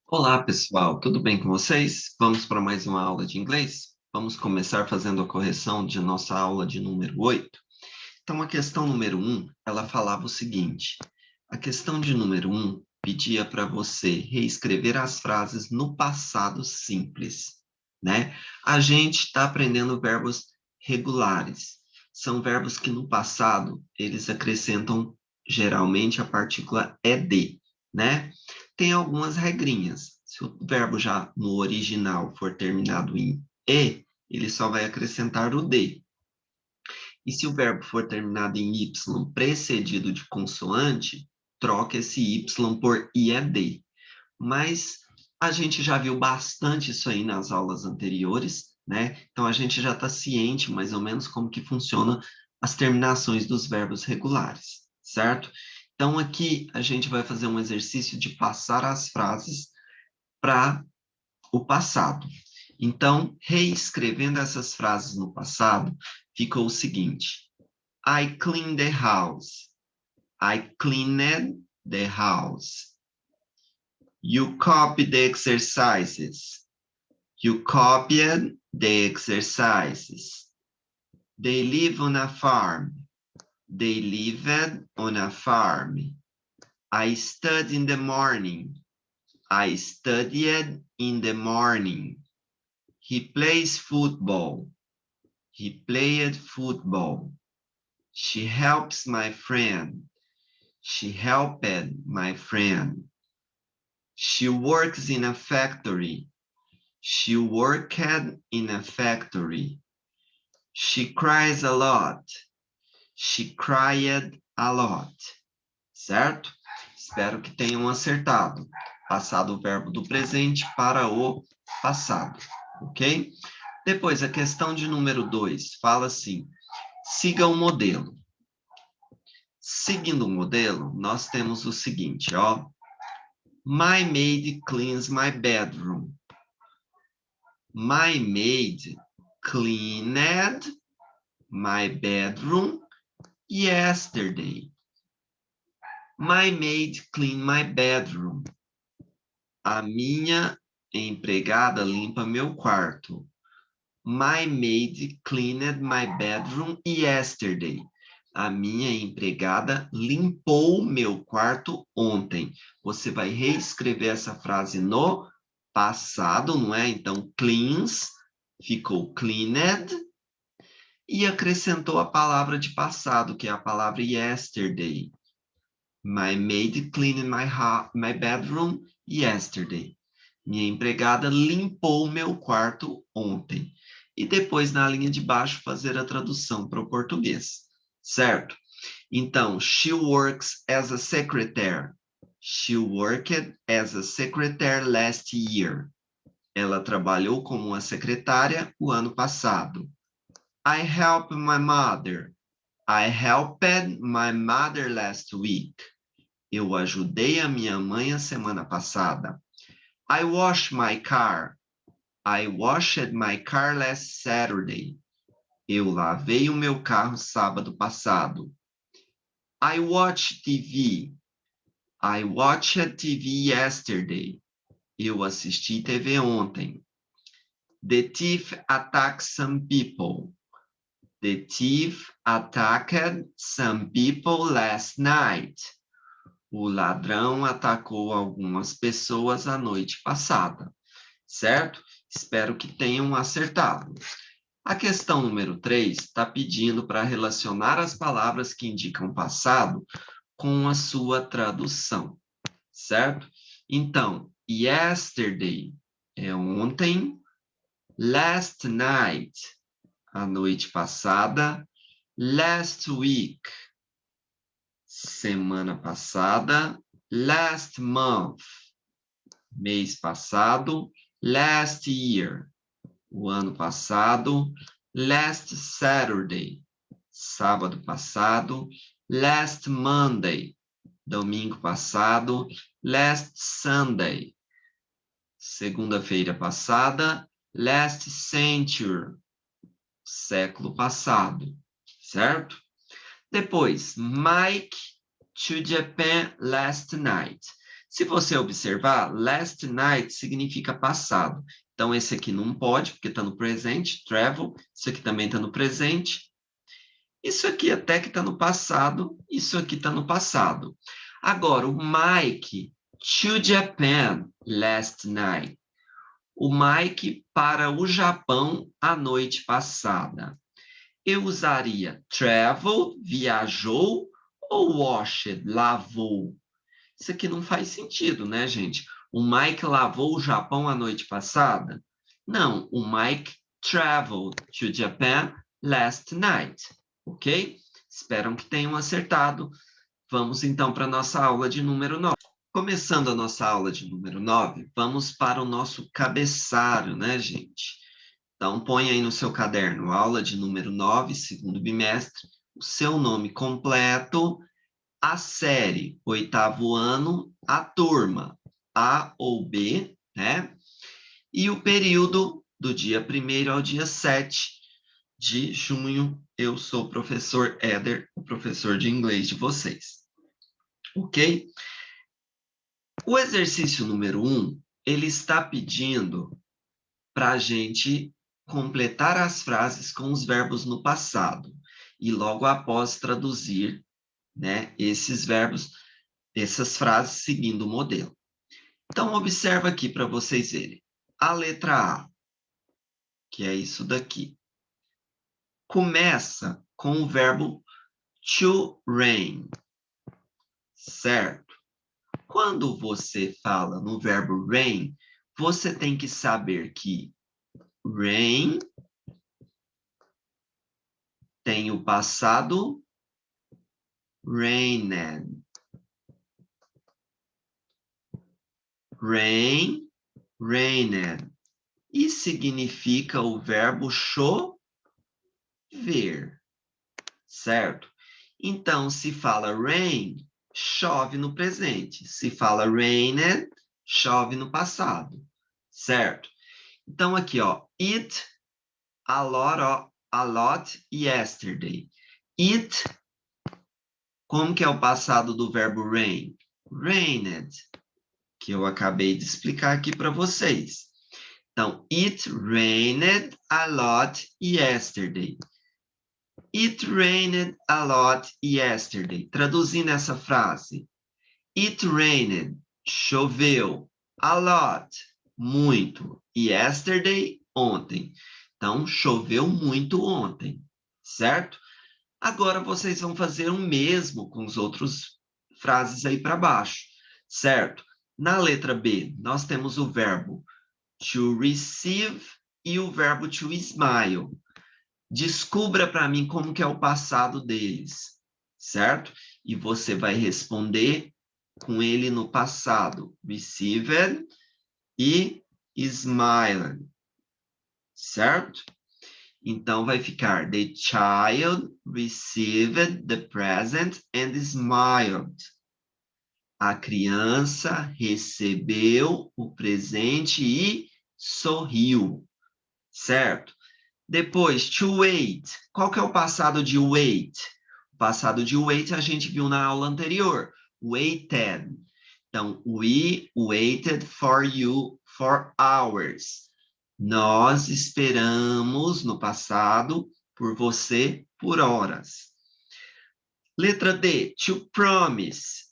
Olá, pessoal, tudo bem com vocês? Vamos para mais uma aula de inglês? Vamos começar fazendo a correção de nossa aula de número 8. Então, a questão número 1, ela falava o seguinte: a questão de número 1 pedia para você reescrever as frases no passado simples, né? A gente está aprendendo verbos regulares. São verbos que no passado eles acrescentam geralmente a partícula ed, né? Tem algumas regrinhas. Se o verbo já no original for terminado em e, ele só vai acrescentar o d. E se o verbo for terminado em y precedido de consoante, troca esse y por ied. Mas a gente já viu bastante isso aí nas aulas anteriores, né? Então a gente já está ciente mais ou menos como que funciona as terminações dos verbos regulares, certo? Então aqui a gente vai fazer um exercício de passar as frases para o passado. Então, reescrevendo essas frases no passado, ficou o seguinte: I cleaned the house. I cleaned the house. You copied the exercises. You copied the exercises. They live on a farm. They lived on a farm. I studied in the morning. I studied in the morning. He plays football. He played football. She helps my friend. She helped my friend. She works in a factory. She worked in a factory. She cries a lot. She cried a lot. Certo? Espero que tenham acertado. Passado o verbo do presente para o passado. Ok? Depois, a questão de número 2 fala assim: siga o modelo. Seguindo o modelo, nós temos o seguinte, ó. My maid cleans my bedroom. My maid cleaned my bedroom yesterday. My maid cleaned my bedroom. A minha empregada limpa meu quarto. My maid cleaned my bedroom yesterday. A minha empregada limpou meu quarto ontem. Você vai reescrever essa frase no passado, não é? Então, cleans ficou cleaned e acrescentou a palavra de passado, que é a palavra yesterday. My maid cleaned my bedroom yesterday. Minha empregada limpou meu quarto ontem. E depois, na linha de baixo, fazer a tradução para o português, certo? Então, she works as a secretary. She worked as a secretary last year. Ela trabalhou como uma secretária o ano passado. I helped my mother. I helped my mother last week. Eu ajudei a minha mãe a semana passada. I washed my car. I washed my car last Saturday. Eu lavei o meu carro sábado passado. I watched TV. I watched TV yesterday. Eu assisti TV ontem. The thief attacked some people. The thief attacked some people last night. O ladrão atacou algumas pessoas a noite passada, certo? Espero que tenham acertado. A questão número 3 está pedindo para relacionar as palavras que indicam passado com a sua tradução, certo? Então, yesterday é ontem, last night, a noite passada, last week, semana passada, last month, mês passado, last year, o ano passado, last Saturday, sábado passado, last Monday, domingo passado, last Sunday, segunda-feira passada, last century, século passado, certo? Depois, Mike to Japan last night. Se você observar, last night significa passado. Então, esse aqui não pode, porque está no presente, travel. Isso aqui também está no presente. Isso aqui até que está no passado. Isso aqui está no passado. Agora, o Mike to Japan last night. O Mike para o Japão a noite passada. Eu usaria travel, viajou, ou washed, lavou? Isso aqui não faz sentido, né, gente? O Mike lavou o Japão a noite passada? Não, o Mike traveled to Japan last night, ok? Espero que tenham acertado. Vamos então para a nossa aula de número 9. Começando a nossa aula de número 9, vamos para o nosso cabeçalho, né, gente? Então, põe aí no seu caderno, aula de número 9, segundo bimestre, o seu nome completo, a série, oitavo ano, a turma, A ou B, né? E o período do dia 1º ao dia 7 de junho. Eu sou o professor Éder, o professor de inglês de vocês. Ok? O exercício número 1, ele está pedindo para a gente completar as frases com os verbos no passado e logo após traduzir, né, esses verbos, essas frases seguindo o modelo. Então, observa aqui para vocês verem. A letra A, que é isso daqui, começa com o verbo to rain, certo? Quando você fala no verbo rain, você tem que saber que rain tem o passado rained. Rain, rained. E significa o verbo chover, certo? Então, se fala rain, chove no presente. Se fala rained, chove no passado, certo? Então, aqui, ó, it a lot yesterday. It, como que é o passado do verbo rain? Rained, que eu acabei de explicar aqui para vocês. Então, it rained a lot yesterday. It rained a lot yesterday. Traduzindo essa frase. It rained, choveu. A lot, muito. Yesterday, ontem. Então, choveu muito ontem, certo? Agora vocês vão fazer o mesmo com os outros frases aí para baixo, certo? Na letra B, nós temos o verbo to receive e o verbo to smile. Descubra para mim como que é o passado deles, certo? E você vai responder com ele no passado, received e smiled, certo? Então, vai ficar, the child received the present and smiled. A criança recebeu o presente e sorriu, certo? Depois, to wait. Qual que é o passado de wait? O passado de wait a gente viu na aula anterior. Waited. Então, we waited for you for hours. Nós esperamos no passado por você por horas. Letra D, to promise.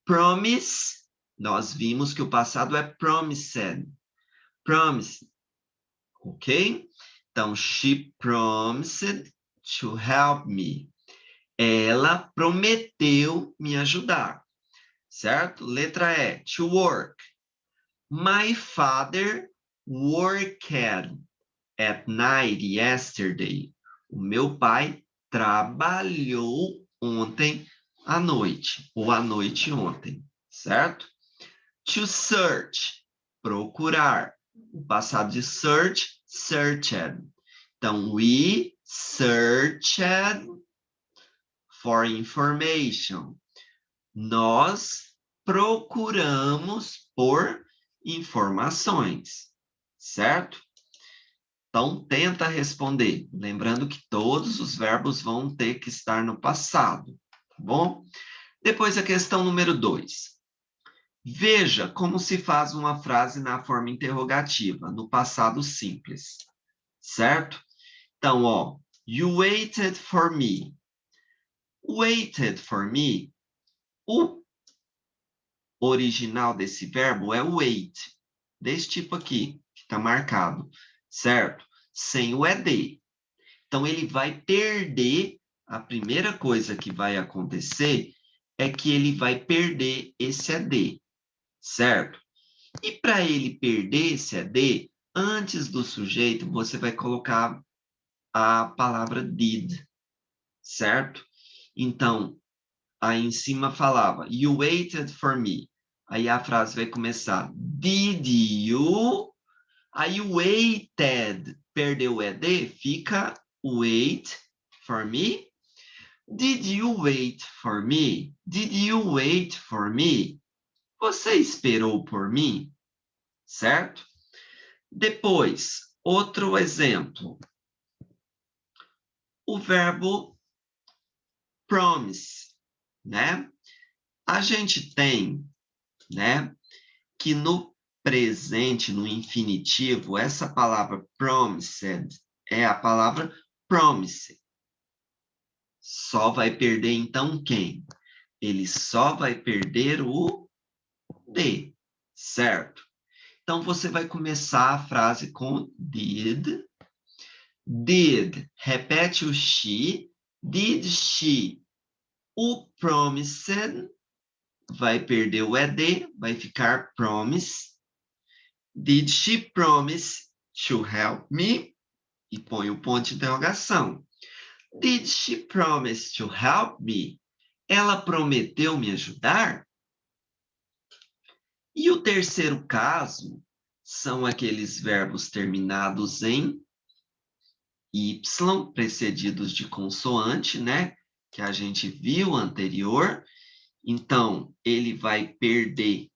Promise, nós vimos que o passado é promised. Promise, ok? Então, she promised to help me. Ela prometeu me ajudar, certo? Letra E, to work. My father worked at night yesterday. O meu pai trabalhou ontem à noite, ou à noite ontem, certo? To search, procurar. O passado de search, searched. Então, we searched for information. Nós procuramos por informações, certo? Então, tenta responder. Lembrando que todos os verbos vão ter que estar no passado, tá bom? Depois a questão número 2. Veja como se faz uma frase na forma interrogativa, no passado simples, certo? Então, ó, you waited for me. Waited for me, o original desse verbo é wait, desse tipo aqui, que está marcado, certo? Sem o ed. Então, ele vai perder, a primeira coisa que vai acontecer é que ele vai perder esse ed, certo? E para ele perder esse ed, antes do sujeito, você vai colocar a palavra did, certo? Então, aí em cima falava, you waited for me. Aí a frase vai começar, did you? Aí waited, perdeu o ed, fica wait for me. Did you wait for me? Did you wait for me? Você esperou por mim? Certo? Depois, outro exemplo. O verbo promise, né? A gente tem, né, que no presente, no infinitivo, essa palavra promised é a palavra promise. Só vai perder, então, quem? Ele só vai perder o D, certo? Então, você vai começar a frase com did. Did, repete o she. Did she? O promised vai perder o ed, vai ficar promise. Did she promise to help me? E põe o ponto de interrogação. Did she promise to help me? Ela prometeu me ajudar? E o terceiro caso são aqueles verbos terminados em y, precedidos de consoante, né? Que a gente viu anterior. Então, ele vai perder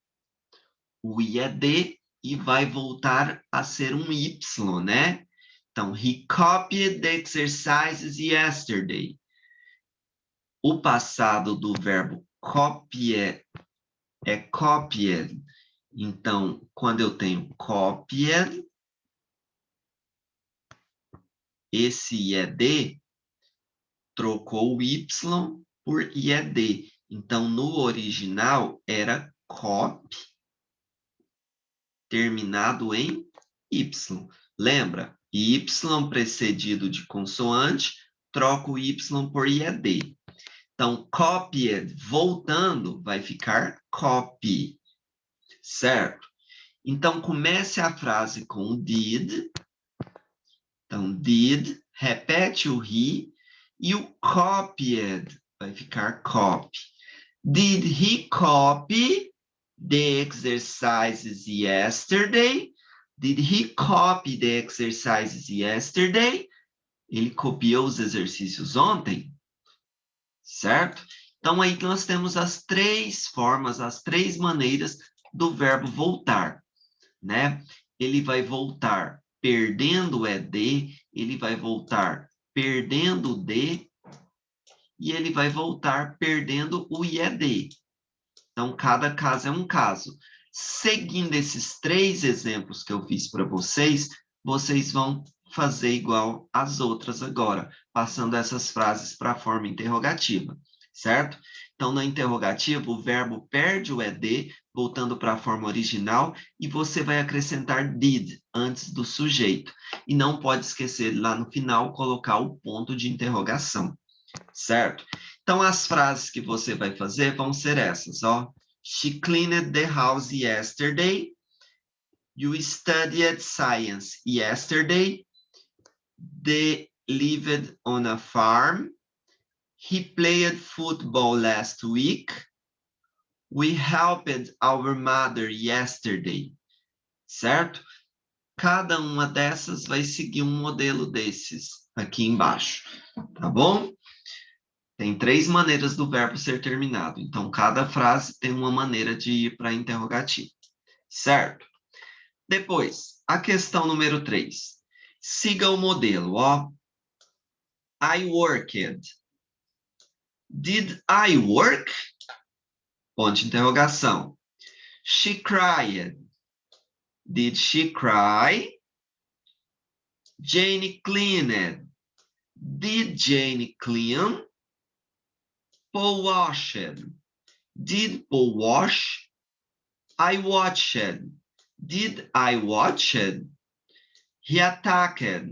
o IED e vai voltar a ser um Y, né? Então, he copied the exercises yesterday. O passado do verbo copy é copied. Então, quando eu tenho copied, esse IED trocou o Y por IED. Então, no original, era copy, terminado em Y. Lembra? Y precedido de consoante, troca o Y por IED. Então, copied, voltando, vai ficar copy, certo? Então, comece a frase com did. Então, did, repete o he, e o copied vai ficar copy. Did he copy the exercises yesterday? Did he copy the exercises yesterday? Ele copiou os exercícios ontem? Certo? Então, aí nós temos as três formas, as três maneiras do verbo voltar, né? Ele vai voltar perdendo o ed, ele vai voltar perdendo o d, e ele vai voltar perdendo o ied. Então, cada caso é um caso. Seguindo esses três exemplos que eu fiz para vocês, vocês vão fazer igual às outras agora, passando essas frases para a forma interrogativa, certo? Então, na interrogativa, o verbo perde o ed, voltando para a forma original, e você vai acrescentar did antes do sujeito. E não pode esquecer, lá no final, colocar o ponto de interrogação, certo? Então, as frases que você vai fazer vão ser essas, ó. She cleaned the house yesterday. You studied science yesterday. They lived on a farm. He played football last week. We helped our mother yesterday. Certo? Cada uma dessas vai seguir um modelo desses aqui embaixo, tá bom? Tem três maneiras do verbo ser terminado. Então, cada frase tem uma maneira de ir para a interrogativa. Certo? Depois, a questão número 3. Siga o modelo, ó. I worked. Did I work? Ponto de interrogação. She cried. Did she cry? Jane cleaned. Did Jane clean? Paul washed. Did Paul wash? I watched. Did I watch? He attacked.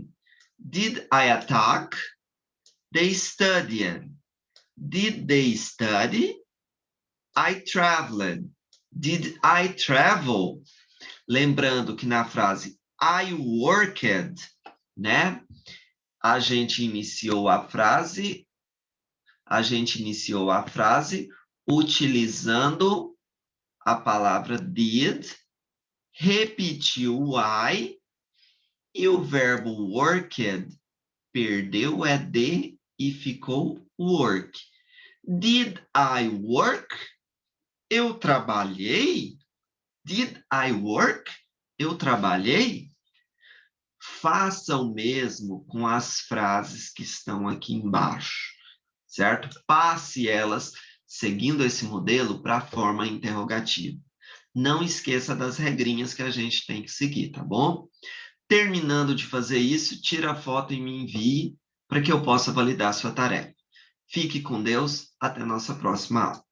Did I attack? They studied. Did they study? I traveled. Did I travel? Lembrando que na frase I worked, né? A gente iniciou a frase utilizando a palavra did, repetiu o I e o verbo worked perdeu o ED e ficou work. Did I work? Eu trabalhei? Did I work? Eu trabalhei? Faça o mesmo com as frases que estão aqui embaixo, certo? Passe elas, seguindo esse modelo, para a forma interrogativa. Não esqueça das regrinhas que a gente tem que seguir, tá bom? Terminando de fazer isso, tira a foto e me envie para que eu possa validar a sua tarefa. Fique com Deus, até a nossa próxima aula.